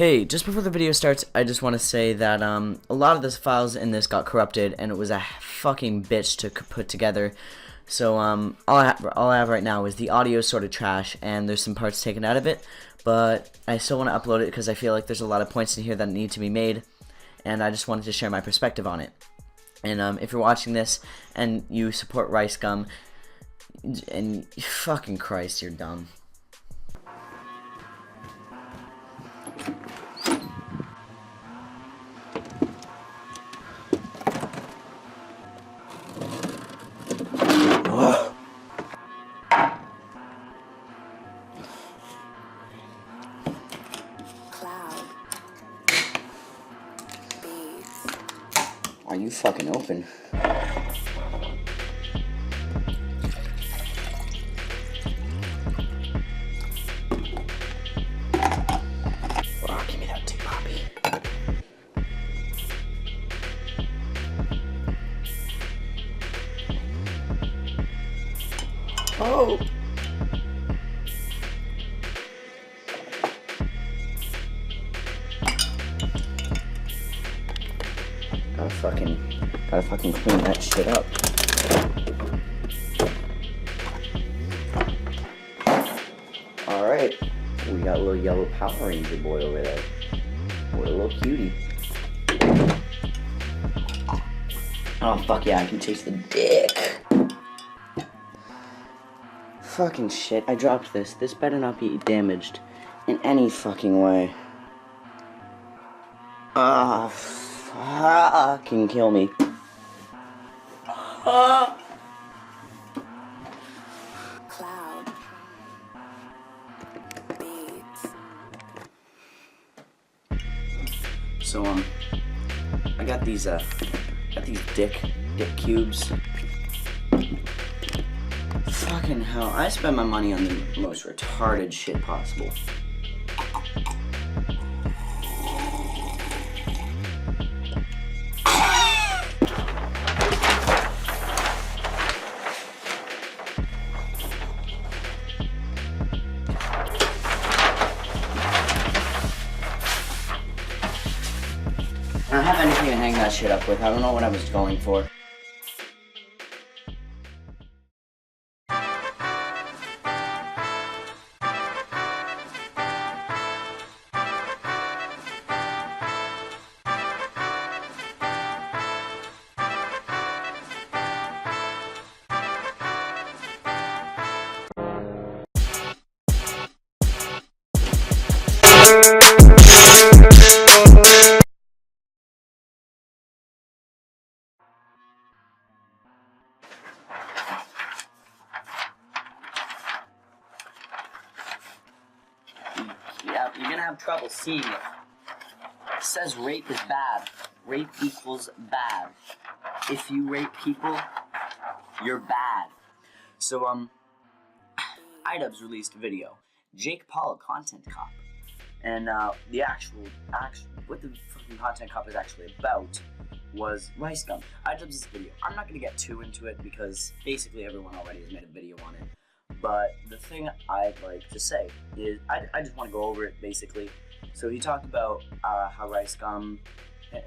Hey, just before the video starts, I just want to say that a lot of the files in this got corrupted, and it was a fucking bitch to put together. So all I have right now is the audio sort of trash, and there's some parts taken out of it, but I still want to upload it because I feel like there's a lot of points in here that need to be made, and I just wanted to share my perspective on it. And if you're watching this and you support Rice Gum, and fucking Christ, you're dumb. Are you fucking open? Oh, give me that too, Poppy. Oh! Gotta fucking clean that shit up. Alright, we got a little yellow Power Ranger boy over there. What a little cutie. Oh fuck yeah, I can taste the dick. Fucking shit, I dropped this. This better not be damaged in any fucking way. Ah, fucking kill me. Cloud. Beats. So I got these dick cubes. Fucking hell, I spend my money on the most retarded shit possible. I don't have anything to hang that shit up with. I don't know what I was going for. Yeah, you're gonna have trouble seeing it. It says rape is bad. Rape equals bad. If you rape people, you're bad. So, iDubbbz released a video. Jake Paul, Content Cop. And, the actual, what the fucking Content Cop is actually about was Rice Gum. iDubbbz this video. I'm not gonna get too into it because basically everyone already has made a video on it. But the thing I'd like to say is, I just want to go over it basically. So he talked about how Rice Gum,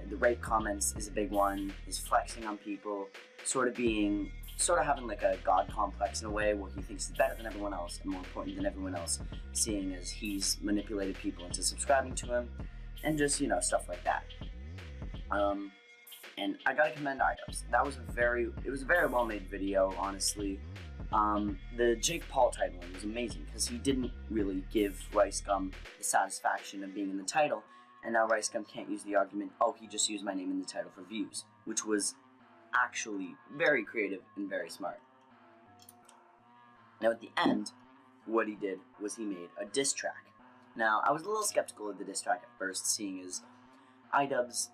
the rape comments is a big one, is flexing on people, sort of having like a god complex in a way where he thinks he's better than everyone else and more important than everyone else, seeing as he's manipulated people into subscribing to him, and just, you know, stuff like that. And I gotta commend iDubbbz. It was a very well made video, honestly. The Jake Paul title was amazing because he didn't really give Rice Gum the satisfaction of being in the title, and now Rice Gum can't use the argument, oh, he just used my name in the title for views, which was actually very creative and very smart. Now at the end, what he did was he made a diss track. Now, I was a little skeptical of the diss track at first, seeing as iDubbbz,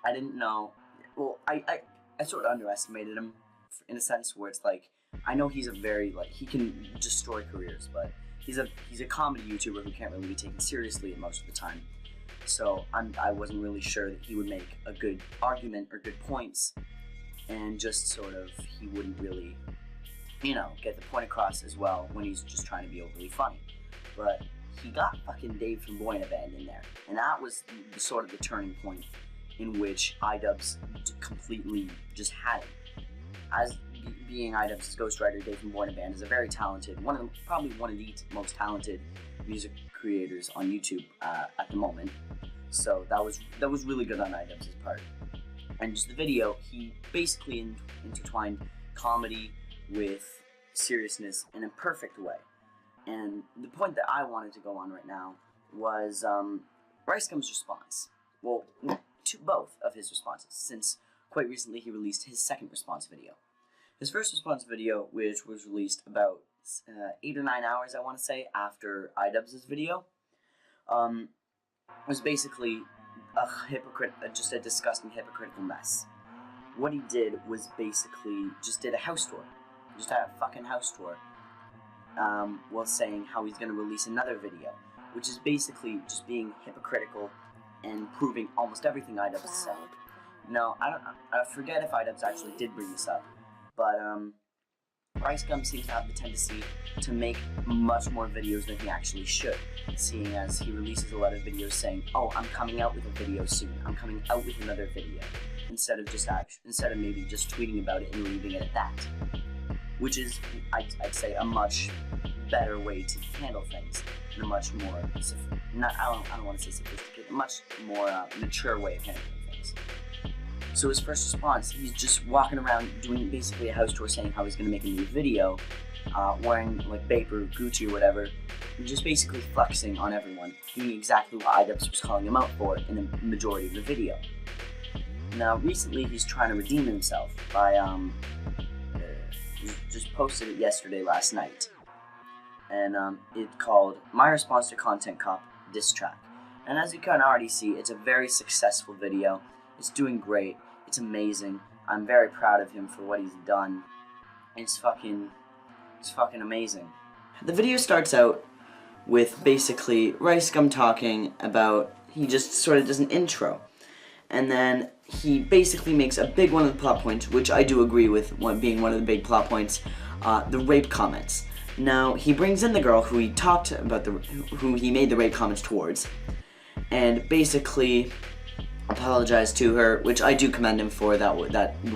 I didn't know, well, I sort of underestimated him in a sense where it's like, I know he's a very, like, he can destroy careers, but he's a comedy YouTuber who can't really be taken seriously most of the time. So I wasn't really sure that he would make a good argument or good points, and just sort of, he wouldn't really, you know, get the point across as well when he's just trying to be overly funny. But he got fucking Dave from Boy in a Band in there. And that was the sort of the turning point in which iDubbbz completely just had it. As being iDubbbz's ghostwriter, Dave from Boy in a Band is a very talented, probably one of the most talented music creators on YouTube at the moment. So that was really good on iDubbbz's part. And just the video, he basically intertwined comedy with seriousness in a perfect way. And the point that I wanted to go on right now was RiceGum's response. Well, to both of his responses, since quite recently he released his second response video. His first response video, which was released about 8 or 9 hours, I want to say, after iDubbbz's video, was basically just a disgusting hypocritical mess. What he did was basically just did a house tour. Just had a fucking house tour. While saying how he's going to release another video, which is basically just being hypocritical and proving almost everything iDubbbz said. No, I forget if iDubbbz actually did bring this up, but RiceGum seems to have the tendency to make much more videos than he actually should, seeing as he releases a lot of videos saying, "Oh, I'm coming out with a video soon. I'm coming out with another video," instead of maybe just tweeting about it and leaving it at that. Which is, I'd say, a much better way to handle things, and a much more, I don't want to say sophisticated, a much more mature way of handling things. So his first response, he's just walking around doing basically a house tour saying how he's going to make a new video, wearing like Bape or Gucci or whatever, and just basically flexing on everyone, doing exactly what iDubbbz was calling him out for in the majority of the video. Now recently he's trying to redeem himself by just posted it last night, and it called My Response to Content Cop Diss Track. And as you can already see, it's a very successful video. It's doing great. It's amazing. I'm very proud of him for what he's done. It's fucking amazing. The video starts out with basically RiceGum talking about, he just sort of does an intro, and then he basically makes a big one of the plot points, which I do agree with being one of the big plot points, the rape comments. Now, he brings in the girl who he talked about, who he made the rape comments towards, and basically apologized to her, which I do commend him for. That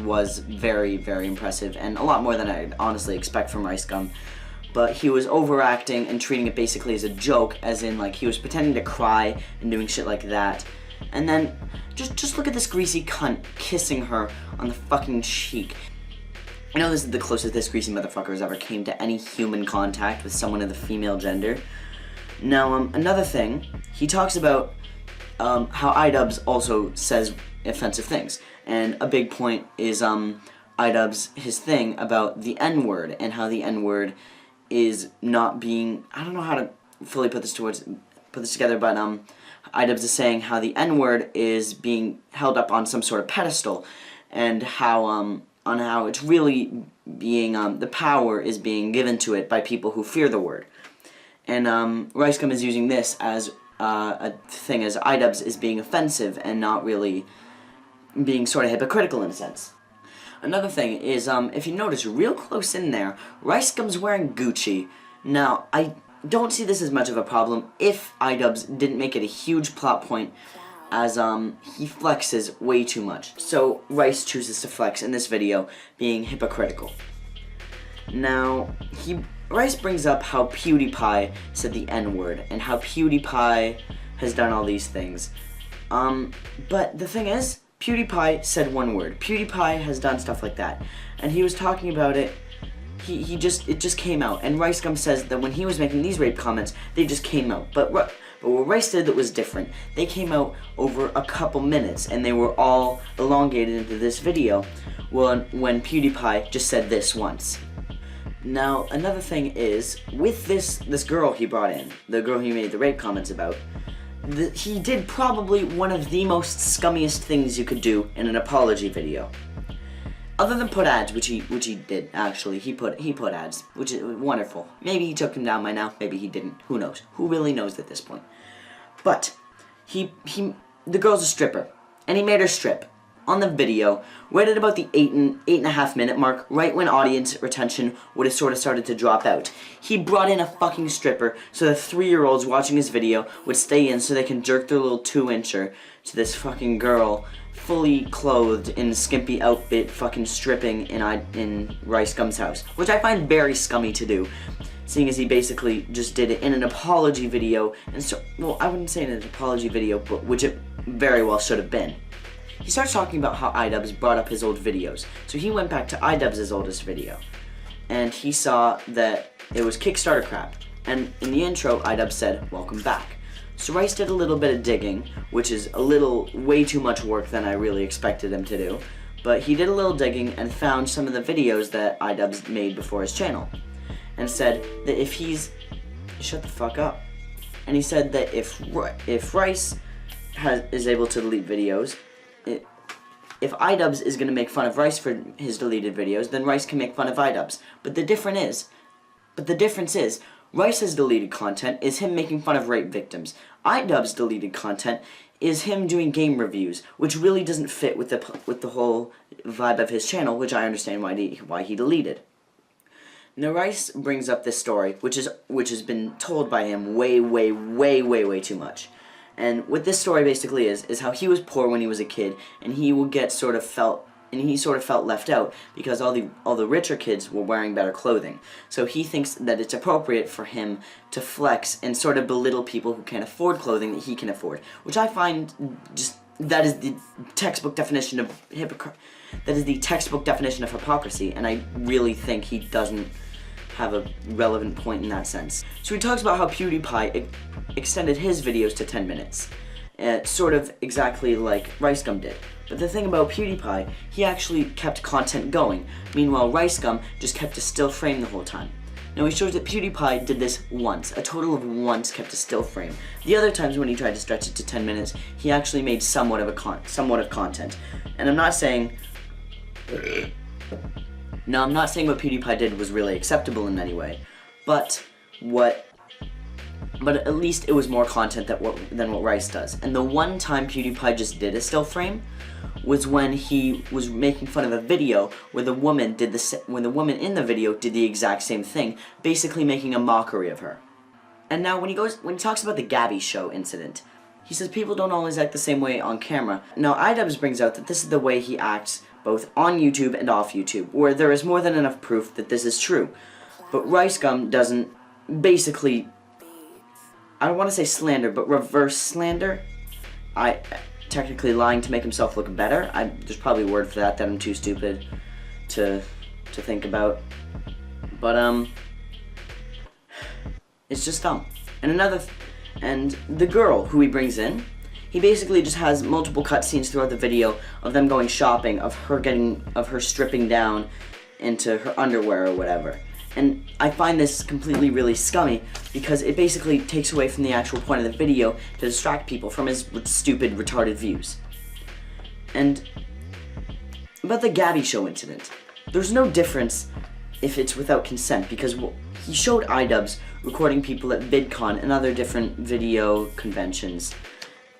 was very, very impressive, and a lot more than I'd honestly expect from RiceGum. But he was overacting and treating it basically as a joke, as in, like, he was pretending to cry and doing shit like that. And then, just look at this greasy cunt kissing her on the fucking cheek. I know this is the closest this greasy motherfucker has ever came to any human contact with someone of the female gender. Now, another thing, he talks about how iDubbbz also says offensive things. And a big point is iDubbbz, his thing about the N-word, and how the N-word is not being, I don't know how to fully put this together, but iDubbbz is saying how the N-word is being held up on some sort of pedestal, and how it's really being, the power is being given to it by people who fear the word. And RiceGum is using this as a thing, as iDubbbz is being offensive and not really being sort of hypocritical in a sense. Another thing is, if you notice real close in there, RiceGum's wearing Gucci. Now, I don't see this as much of a problem if iDubbbz didn't make it a huge plot point, as he flexes way too much. So Rice chooses to flex in this video, being hypocritical. Now, Rice brings up how PewDiePie said the N-word, and how PewDiePie has done all these things. But the thing is, PewDiePie said one word. PewDiePie has done stuff like that, and he was talking about it. It just came out, and RiceGum says that when he was making these rape comments, they just came out. But what Rice did that was different. They came out over a couple minutes, and they were all elongated into this video. When PewDiePie just said this once. Now, another thing is, with this girl he brought in, the girl he made the rape comments about, he did probably one of the most scummiest things you could do in an apology video. Other than put ads, which he did actually, he put ads, which is wonderful. Maybe he took them down by now, maybe he didn't. Who knows? Who really knows at this point? But the girl's a stripper, and he made her strip. on the video, right at about the 8.5 minute mark, right when audience retention would have sort of started to drop out. He brought in a fucking stripper so the 3-year-olds watching his video would stay in so they can jerk their little 2-incher to this fucking girl fully clothed in skimpy outfit fucking stripping in Rice Gum's house, which I find very scummy to do, seeing as he basically just did it in an apology video, and so, well, I wouldn't say in an apology video, but which it very well should have been. He starts talking about how iDubbbz brought up his old videos, so he went back to iDubbbz's oldest video, and he saw that it was Kickstarter crap, and in the intro, iDubbbz said, "Welcome back." So Rice did a little bit of digging, which is way too much work than I really expected him to do, but he did a little digging and found some of the videos that iDubbbz made before his channel, and said that if he's, shut the fuck up, and he said that if Rice is able to delete videos, if iDubbbz is going to make fun of Rice for his deleted videos, then Rice can make fun of iDubbbz. But the difference is, Rice's deleted content is him making fun of rape victims. iDubbbz's deleted content is him doing game reviews, which really doesn't fit with the whole vibe of his channel, which I understand why he deleted. Now Rice brings up this story, which has been told by him way too much. And what this story basically is how he was poor when he was a kid, and he sort of felt left out because all the richer kids were wearing better clothing. So he thinks that it's appropriate for him to flex and sort of belittle people who can't afford clothing that he can afford, which I find that is the textbook definition of hypocrisy, and I really think he doesn't have a relevant point in that sense. So he talks about how PewDiePie extended his videos to 10 minutes, sort of exactly like Rice Gum did. But the thing about PewDiePie, he actually kept content going. Meanwhile, Rice Gum just kept a still frame the whole time. Now he shows that PewDiePie did this once, a total of once kept a still frame. The other times when he tried to stretch it to 10 minutes, he actually made somewhat of content. And I'm not saying what PewDiePie did was really acceptable in any way, but at least it was more content than what Rice does. And the one time PewDiePie just did a still frame was when he was making fun of a video where the woman in the video did the exact same thing, basically making a mockery of her. And now when he talks about the Gabby Show incident, he says people don't always act the same way on camera. Now iDubbbz brings out that this is the way he acts both on YouTube and off YouTube, where there is more than enough proof that this is true. But Rice Gum doesn't, basically, I don't want to say slander, but reverse slander. Technically lying to make himself look better. There's probably a word for that I'm too stupid to think about. But it's just dumb. And the girl who he brings in, he basically just has multiple cutscenes throughout the video of them going shopping, of her stripping down into her underwear or whatever. And I find this completely really scummy because it basically takes away from the actual point of the video to distract people from his stupid, retarded views. And about the Gabby Show incident, there's no difference if it's without consent because he showed iDubbbz recording people at VidCon and other different video conventions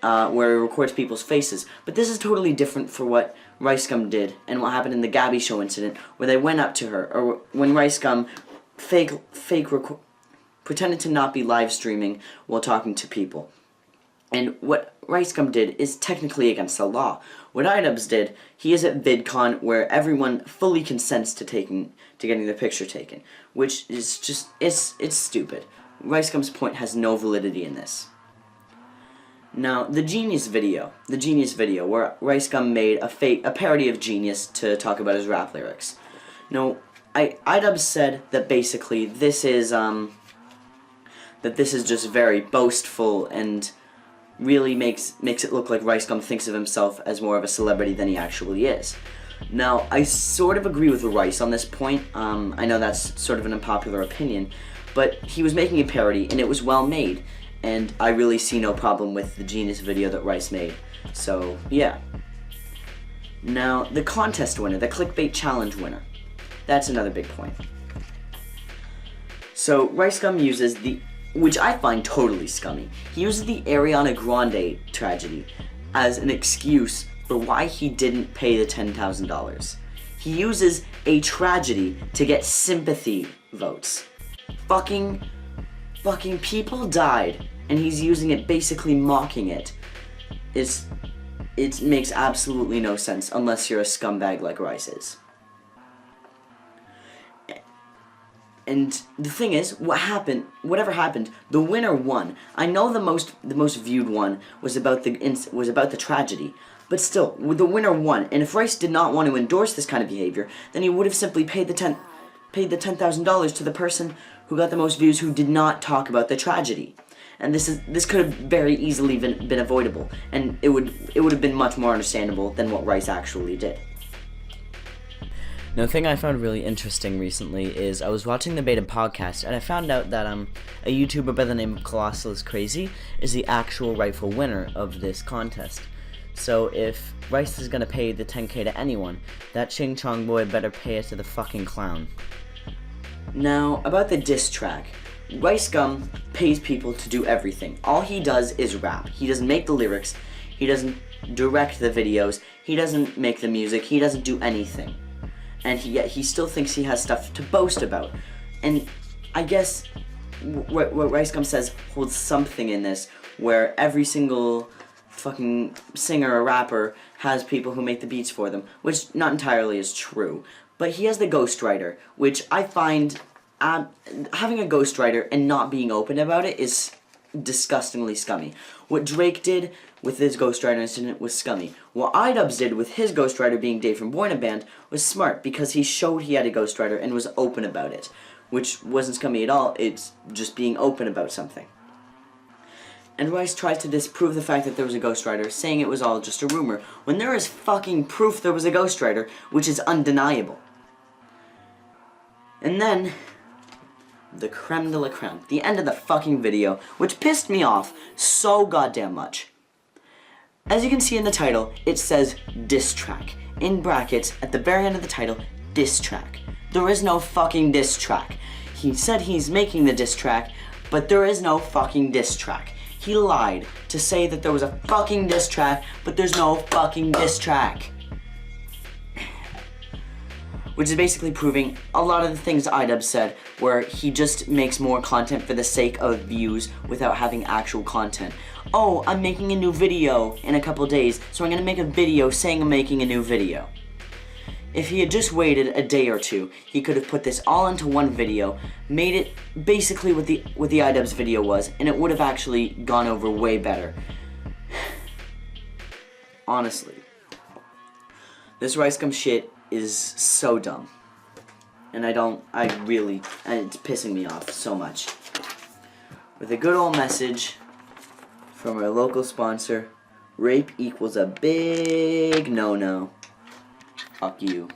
where he records people's faces. But this is totally different for what Rice Gum did and what happened in the Gabby Show incident where they went up to her, or when Rice Gum pretended to not be live streaming while talking to people. And what Rice Gum did is technically against the law. What iDubbbz did, he is at VidCon where everyone fully consents to getting the picture taken, which is just, it's stupid. Rice Gum's point has no validity in this. Now, the Genius video where Rice Gum made a parody of Genius to talk about his rap lyrics. Now, iDubbbz said that basically this is just very boastful and really makes it look like Rice Gum thinks of himself as more of a celebrity than he actually is. Now, I sort of agree with Rice on this point. I know that's sort of an unpopular opinion, but he was making a parody and it was well made. And I really see no problem with the Genius video that Rice made. So, yeah. Now, the contest winner, the clickbait challenge winner. That's another big point. So, Rice Gum uses which I find totally scummy, he uses the Ariana Grande tragedy as an excuse for why he didn't pay the $10,000. He uses a tragedy to get sympathy votes. Fucking people died, and he's using it, basically mocking it. It makes absolutely no sense unless you're a scumbag like Rice is. And the thing is, whatever happened, the winner won. I know the most viewed one was about the tragedy, but still, the winner won. And if Rice did not want to endorse this kind of behavior, then he would have simply paid the $10,000 to the person who got the most views who did not talk about the tragedy. And this could have very easily been avoidable, and it would have been much more understandable than what Rice actually did. Now, the thing I found really interesting recently is I was watching the Beta podcast, and I found out that a YouTuber by the name of Colossal is Crazy is the actual rightful winner of this contest. So if Rice is gonna pay the $10K to anyone, that Ching Chong boy better pay it to the fucking clown. Now, about the diss track. Rice Gum pays people to do everything. All he does is rap. He doesn't make the lyrics, he doesn't direct the videos, he doesn't make the music, he doesn't do anything. And yet he still thinks he has stuff to boast about. And I guess what Rice Gum says holds something in this, where every single fucking singer or rapper has people who make the beats for them, which not entirely is true. But he has the ghostwriter, which I find having a ghostwriter and not being open about it is disgustingly scummy. What Drake did with his ghostwriter incident was scummy. What iDubbbz did with his ghostwriter being Dave from Boyna Band was smart, because he showed he had a ghostwriter and was open about it, which wasn't scummy at all. It's just being open about something. And Rice tries to disprove the fact that there was a ghostwriter, saying it was all just a rumor, when there is fucking proof there was a ghostwriter, which is undeniable. And then the creme de la creme, the end of the fucking video, which pissed me off so goddamn much. As you can see in the title, it says diss track. In brackets, at the very end of the title, diss track. There is no fucking diss track. He said he's making the diss track, but there is no fucking diss track. He lied to say that there was a fucking diss track, but there's no fucking diss track. Which is basically proving a lot of the things iDubbbz said, where he just makes more content for the sake of views without having actual content. Oh, I'm making a new video in a couple days, so I'm gonna make a video saying I'm making a new video. If he had just waited a day or two, he could have put this all into one video, made it basically what the iDubbbz video was, and it would have actually gone over way better. Honestly. This Rice Gum shit is so dumb. And it's pissing me off so much. With a good old message from our local sponsor, rape equals a big no-no. Fuck you.